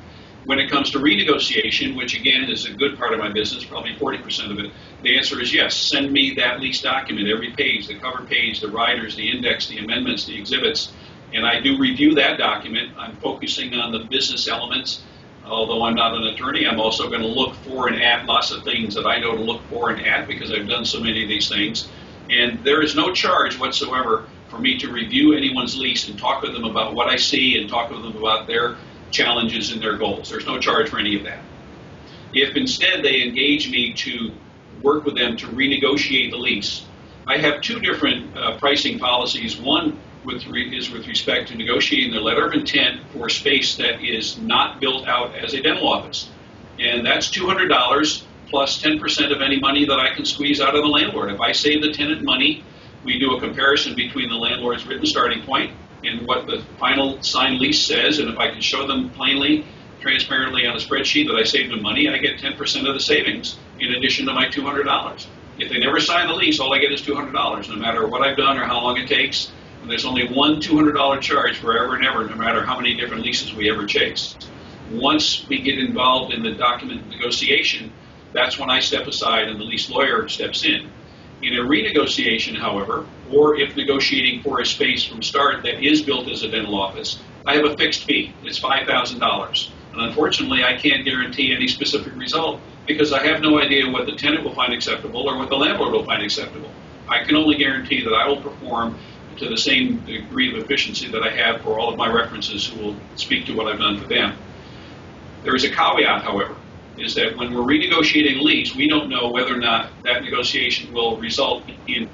when it comes to renegotiation, which again is a good part of my business, probably 40% of it, the answer is yes. Send me that lease document, every page, the cover page, the riders, the index, the amendments, the exhibits, and I do review that document. I'm focusing on the business elements. Although I'm not an attorney, I'm also going to look for and at lots of things that I know to look for and at because I've done so many of these things. And there is no charge whatsoever for me to review anyone's lease and talk with them about what I see and talk with them about their challenges and their goals. There's no charge for any of that. If instead they engage me to work with them to renegotiate the lease, I have two different pricing policies. One is with respect to negotiating the letter of intent for space that is not built out as a dental office. And that's $200 plus 10% of any money that I can squeeze out of the landlord. If I save the tenant money, we do a comparison between the landlord's written starting point and what the final signed lease says, and if I can show them plainly, transparently on a spreadsheet that I saved them money, I get 10% of the savings in addition to my $200. If they never sign the lease, all I get is $200, no matter what I've done or how long it takes, and there's only one $200 charge forever and ever, no matter how many different leases we ever chase. Once we get involved in the document negotiation, that's when I step aside and the lease lawyer steps in. In a renegotiation, however, or if negotiating for a space from start that is built as a dental office, I have a fixed fee. It's $5,000. And unfortunately, I can't guarantee any specific result because I have no idea what the tenant will find acceptable or what the landlord will find acceptable. I can only guarantee that I will perform to the same degree of efficiency that I have for all of my references who will speak to what I've done for them. There is a caveat, however, is that when we're renegotiating a lease, we don't know whether or not that negotiation will result in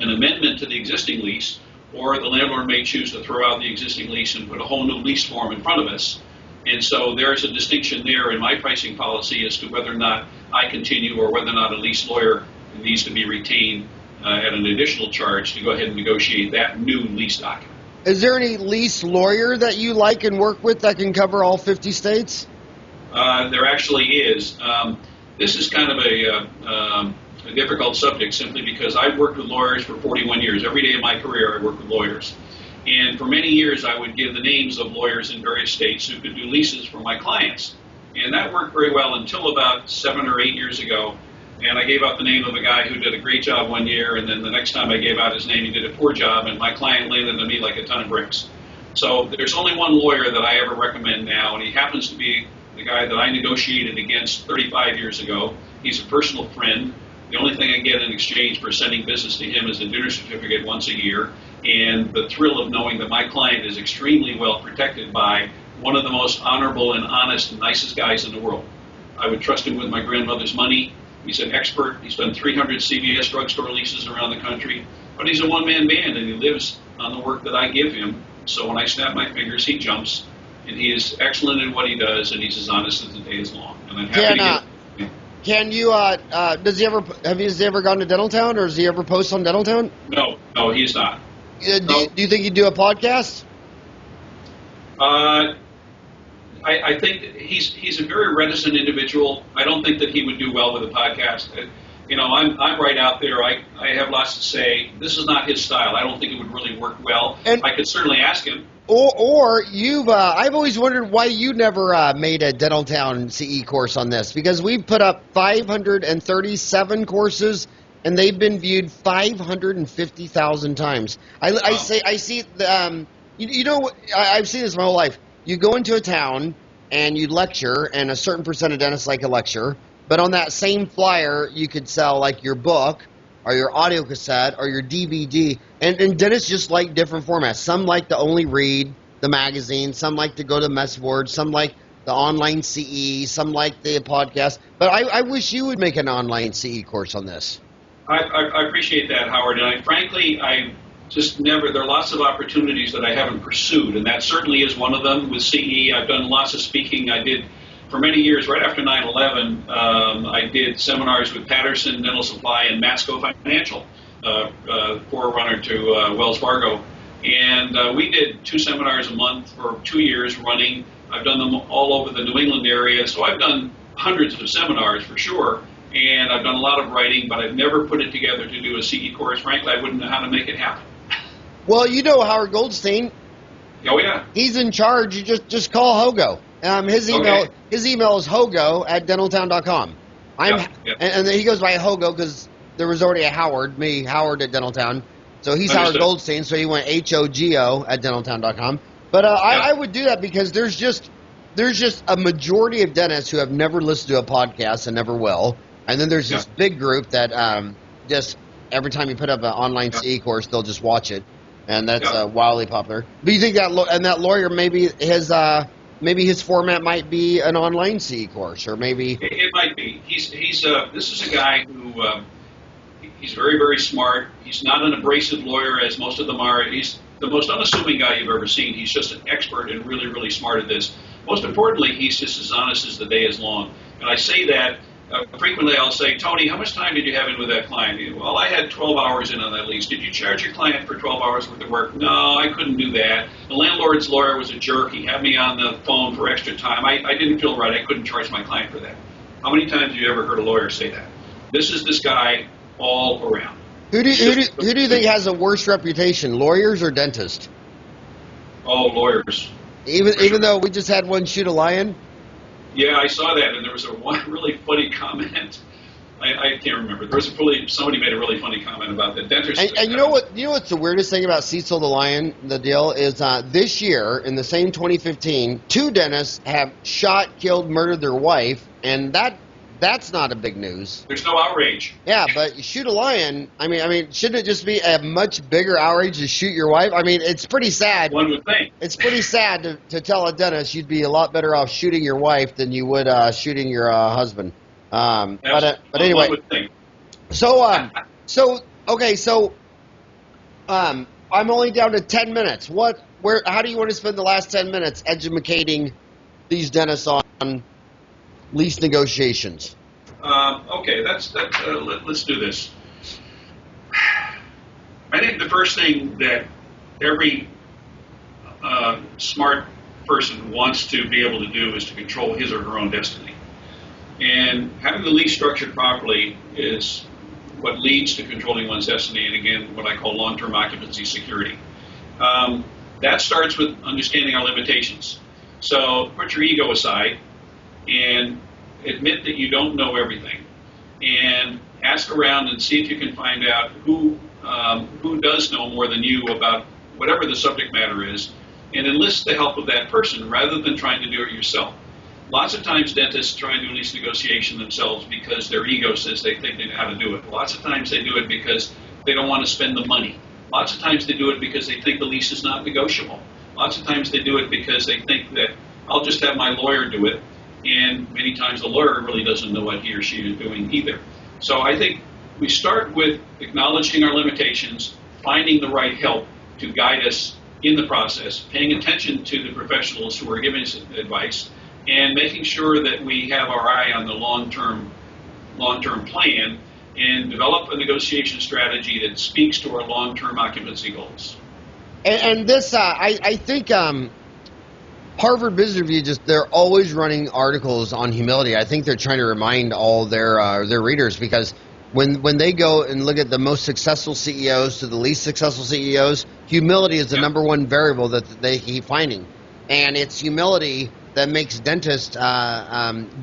an amendment to the existing lease, or the landlord may choose to throw out the existing lease and put a whole new lease form in front of us. And so there's a distinction there in my pricing policy as to whether or not I continue or whether or not a lease lawyer needs to be retained at an additional charge to go ahead and negotiate that new lease document. Is there any lease lawyer that you like and work with that can cover all 50 states? There actually is. This is kind of a difficult subject simply because I've worked with lawyers for 41 years. Every day of my career I worked with lawyers. And for many years I would give the names of lawyers in various states who could do leases for my clients. And that worked very well until about 7 or 8 years ago. And I gave out the name of a guy who did a great job one year, and then the next time I gave out his name, he did a poor job, and my client landed on me like a ton of bricks. So there's only one lawyer that I ever recommend now, and he happens to be the guy that I negotiated against 35 years ago. He's a personal friend. The only thing I get in exchange for sending business to him is a dinner certificate once a year, and the thrill of knowing that my client is extremely well protected by one of the most honorable and honest and nicest guys in the world. I would trust him with my grandmother's money. He's an expert. He's done 300 CVS drugstore leases around the country. But he's a one-man band, and he lives on the work that I give him. So when I snap my fingers, he jumps. And he is excellent in what he does, and he's as honest as the day is long. And I'm happy to get... Can you, has he ever gone to Dentaltown, or does he ever post on Dentaltown? No, he's not. Do you think he'd do a podcast? I think that he's a very reticent individual. I don't think that he would do well with a podcast. I'm right out there. I have lots to say. This is not his style. I don't think it would really work well. And I could certainly ask him. Or you've, I've always wondered why you never made a Dentaltown CE course on this, because we've put up 537 courses, and they've been viewed 550,000 times. I see, I've seen this my whole life. You go into a town and you lecture, and a certain percent of dentists like a lecture, but on that same flyer, you could sell like your book or your audio cassette or your DVD, and dentists just like different formats. Some like to only read the magazine, some like to go to the message board, some like the online CE, some like the podcast, but I wish you would make an online CE course on this. I appreciate that, Howard, and frankly, just never, there are lots of opportunities that I haven't pursued, and that certainly is one of them. With CE, I've done lots of speaking. I did, for many years, right after 9/11, I did seminars with Patterson Dental Supply and Matsko Financial, forerunner to Wells Fargo. And we did 2 seminars a month for 2 years running. I've done them all over the New England area, so I've done hundreds of seminars for sure. And I've done a lot of writing, but I've never put it together to do a CE course. Frankly, I wouldn't know how to make it happen. Well, you know Howard Goldstein. Oh, yeah. He's in charge. You just call Hogo. His email is hogo@dentaltown.com. And then he goes by Hogo because there was already a Howard at Dentaltown. So he's Howard Goldstein, so he went HOGO@dentaltown.com. But I would do that because there's just a majority of dentists who have never listened to a podcast and never will. And then there's this big group that just every time you put up an online CE course, they'll just watch it. And that's wildly popular. Do you think that lawyer, maybe his format might be an online CE course, or maybe it might be. This is a guy who he's very, very smart. He's not an abrasive lawyer as most of them are. He's the most unassuming guy you've ever seen. He's just an expert and really, really smart at this. Most importantly, he's just as honest as the day is long. And I say that. Frequently I'll say, Tony, how much time did you have in with that client? Well, I had 12 hours in on that lease. Did you charge your client for 12 hours worth of work? No, I couldn't do that. The landlord's lawyer was a jerk. He had me on the phone for extra time. I didn't feel right. I couldn't charge my client for that. How many times have you ever heard a lawyer say that? This is this guy all around. Who do you think has a worse reputation, lawyers or dentists? Oh, lawyers. Even though we just had one shoot a lion? Yeah, I saw that, and there was one really funny comment. I can't remember. Somebody made a really funny comment about the dentist. And you know what's the weirdest thing about Cecil the Lion? The deal is this year in the same 2015, 2 dentists have shot, killed, murdered their wife, and that's not a big news. There's no outrage. Yeah, but shoot a lion. I mean, shouldn't it just be a much bigger outrage to shoot your wife? I mean, it's pretty sad. One would think. It's pretty sad to tell a dentist you'd be a lot better off shooting your wife than you would shooting your husband. But anyway. One would think. I'm only down to 10 minutes. How do you want to spend the last 10 minutes educating these dentists on lease negotiations? Okay, let's do this. I think the first thing that every smart person wants to be able to do is to control his or her own destiny. And having the lease structured properly is what leads to controlling one's destiny, and again, what I call long-term occupancy security. That starts with understanding our limitations. So put your ego aside and admit that you don't know everything, and ask around and see if you can find out who does know more than you about whatever the subject matter is, and enlist the help of that person rather than trying to do it yourself. Lots of times dentists try and do lease negotiation themselves because their ego says they think they know how to do it. Lots of times they do it because they don't want to spend the money. Lots of times they do it because they think the lease is not negotiable. Lots of times they do it because they think that I'll just have my lawyer do it, and many times the lawyer really doesn't know what he or she is doing either. So I think we start with acknowledging our limitations, finding the right help to guide us in the process, paying attention to the professionals who are giving us advice, and making sure that we have our eye on the long-term plan and develop a negotiation strategy that speaks to our long-term occupancy goals. And this, I think Harvard Business Review, they're always running articles on humility. I think they're trying to remind all their readers, because when they go and look at the most successful CEOs to the least successful CEOs, humility is the number one variable that they keep finding. And it's humility that makes dentists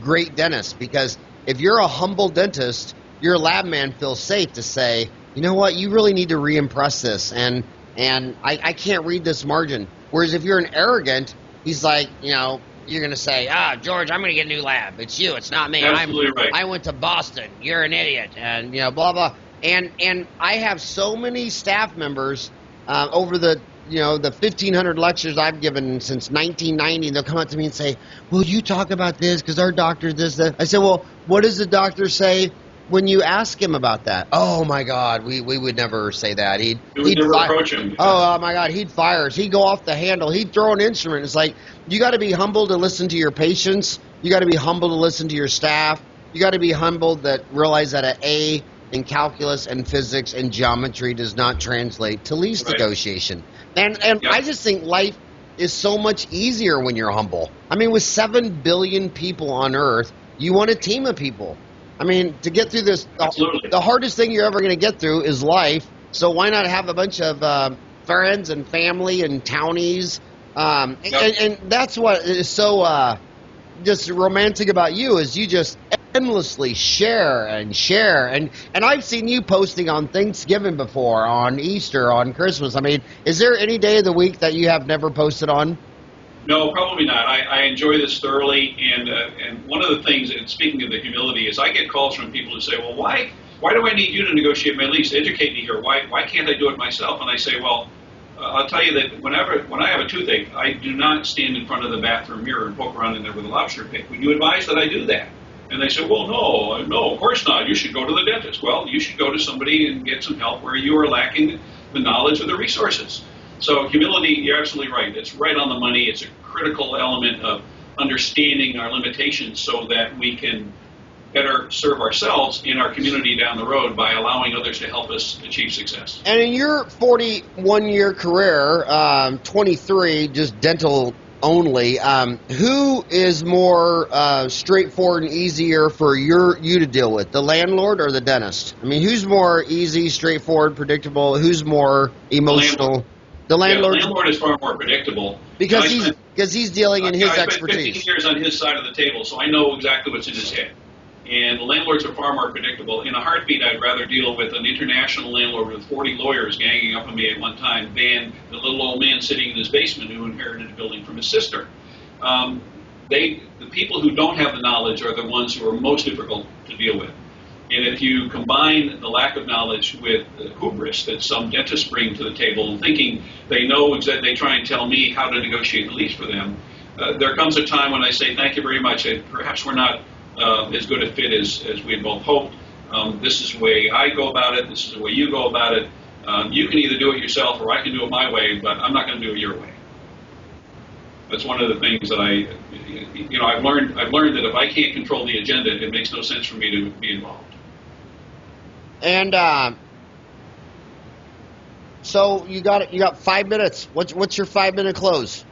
great dentists, because if you're a humble dentist, your lab man feels safe to say, you know what, you really need to re-impress this, and I can't read this margin. Whereas if you're an arrogant, he's like, you're going to say, George, I'm going to get a new lab. It's you. It's not me. Absolutely right. I went to Boston. You're an idiot. And, blah, blah. And I have so many staff members over the 1,500 lectures I've given since 1990. They'll come up to me and say, will you talk about this? Because our doctor does that. I say, well, what does the doctor say when you ask him about that? Oh, my God, we would never say that. He'd never approach him. Oh, my God, he'd fire us. He'd go off the handle. He'd throw an instrument. It's like, you got to be humble to listen to your patients. You got to be humble to listen to your staff. You got to be humble that realize that an A in calculus and physics and geometry does not translate to lease negotiation. And I just think life is so much easier when you're humble. I mean, with 7 billion people on Earth, you want a team of people. I mean, to get through this, the hardest thing you're ever going to get through is life. So why not have a bunch of friends and family and townies? And that's what is so just romantic about you, is you just endlessly share. And I've seen you posting on Thanksgiving before, on Easter, on Christmas. I mean, is there any day of the week that you have never posted on? No, probably not. I enjoy this thoroughly, and one of the things, and speaking of the humility, is I get calls from people who say, well, why do I need you to negotiate my lease? Educate me here. Why can't I do it myself? And I say, well, I'll tell you that when I have a toothache, I do not stand in front of the bathroom mirror and poke around in there with a lobster pick. Would you advise that I do that? And they say, well, no, of course not. You should go to the dentist. Well, you should go to somebody and get some help where you are lacking the knowledge or the resources. So humility, you're absolutely right. It's right on the money. It's a critical element of understanding our limitations so that we can better serve ourselves in our community down the road by allowing others to help us achieve success. And in your 41-year career, 23 just dental only, who is more straightforward and easier for you to deal with, the landlord or the dentist? I mean, who's more easy, straightforward, predictable? Who's more emotional? The landlord. Yeah, the landlord is far more predictable because he's dealing in his expertise. I spent 15 years on his side of the table, so I know exactly what's in his head. And the landlords are far more predictable. In a heartbeat, I'd rather deal with an international landlord with 40 lawyers ganging up on me at one time than the little old man sitting in his basement who inherited a building from his sister. The people who don't have the knowledge are the ones who are most difficult to deal with. And if you combine the lack of knowledge with the hubris that some dentists bring to the table and thinking they know exactly, they try and tell me how to negotiate the lease for them, there comes a time when I say, thank you very much, and perhaps we're not as good a fit as we had both hoped. This is the way I go about it. This is the way you go about it. You can either do it yourself or I can do it my way, but I'm not going to do it your way. That's one of the things that I've learned that if I can't control the agenda, it makes no sense for me to be involved. And So you got 5 minutes. What's your 5-minute close?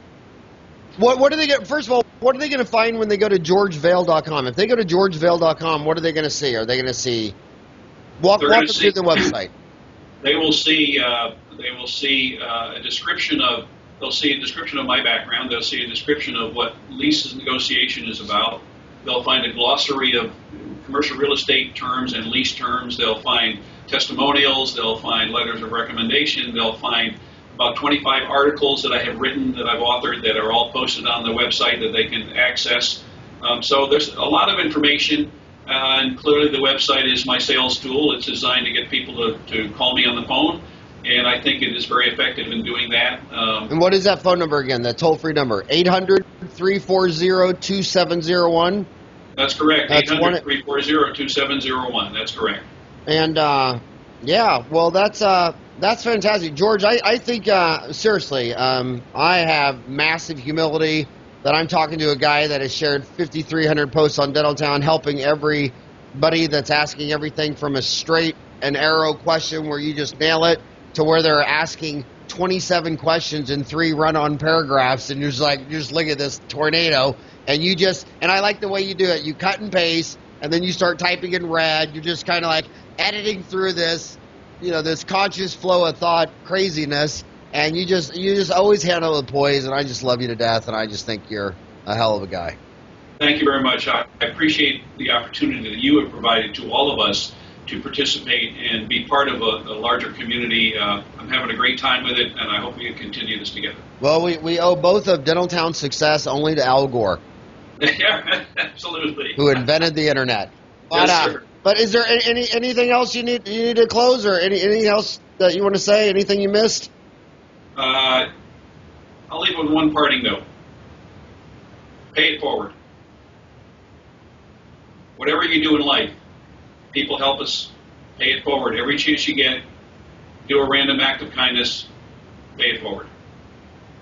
What do they get? First of all, what are they going to find when they go to georgevaill.com? If they go to georgevaill.com, what are they going to see? Are they going to see? Walk them through the website. They will see. A description of. They'll see a description of my background. They'll see a description of what leases negotiation is about. They'll find a glossary of commercial real estate terms and lease terms. They'll find testimonials. They'll find letters of recommendation. They'll find about 25 articles that I have written, that I've authored, that are all posted on the website that they can access. So there's a lot of information, and clearly the website is my sales tool. It's designed to get people to call me on the phone, and I think it is very effective in doing that. And what is that phone number again, that toll-free number? 800-340-2701? That's correct, 800-340-2701. That's correct. And, yeah, well, that's fantastic. George, I think, seriously, I have massive humility that I'm talking to a guy that has shared 5,300 posts on Dentaltown, helping everybody that's asking everything from a straight and arrow question where you just nail it to where they're asking 27 questions in 3 run-on paragraphs, and you're just look at this tornado, and I like the way you do it. You cut and paste, and then you start typing in red. You're just kind of like editing through this, this conscious flow of thought craziness, and you just always handle it with poise, and I just love you to death, and I just think you're a hell of a guy. Thank you very much. I appreciate the opportunity that you have provided to all of us to participate and be part of a larger community. I'm having a great time with it, and I hope we can continue this together. Well, we owe both of Dentaltown's success only to Al Gore. Yeah, absolutely. Who invented the internet. Yes, sir. But is there anything else you need to close, or anything else that you want to say? Anything you missed? I'll leave with one parting note. Pay it forward. Whatever you do in life, people help us. Pay it forward. Every chance you get, do a random act of kindness. Pay it forward.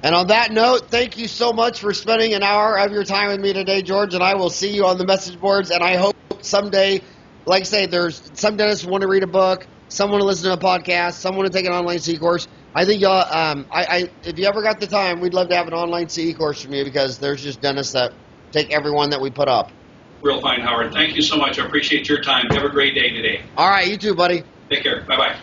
And on that note, thank you so much for spending an hour of your time with me today, George, and I will see you on the message boards, and I hope someday, like I say, there's some dentists who want to read a book, some want to listen to a podcast, some want to take an online CE course. I think y'all, if you ever got the time, we'd love to have an online CE course from you, because there's just dentists that take everyone that we put up. Real fine, Howard. Thank you so much. I appreciate your time. Have a great day today. All right, you too, buddy. Take care. Bye-bye.